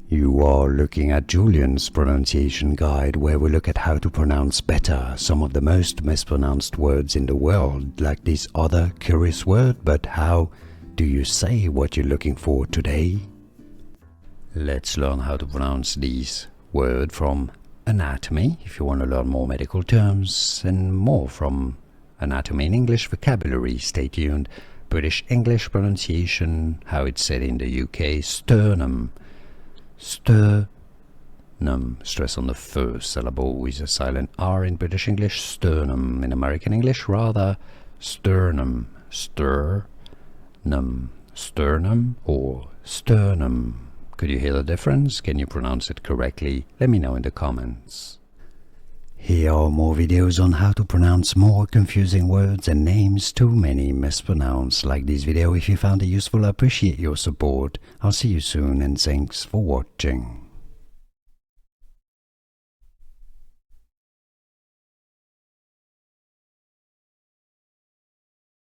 You are looking at Julian's pronunciation guide, where we look at how to pronounce better some of the most mispronounced words in the world, like this other curious word. But how do you say what you're looking for today? Let's learn how to pronounce this word from anatomy, if you want to learn more medical terms and more from anatomy and English vocabulary. Stay tuned. British English pronunciation, how it's said in the UK, sternum. Sternum. Stress on the first syllable with a silent R in British English, sternum. In American English, rather sternum. Sternum. Sternum or sternum. Could you hear the difference? Can you pronounce it correctly? Let me know in the comments. Here are more videos on how to pronounce more confusing words and names too many mispronounced. Like this video if you found it useful. I appreciate your support. I'll see you soon and thanks for watching.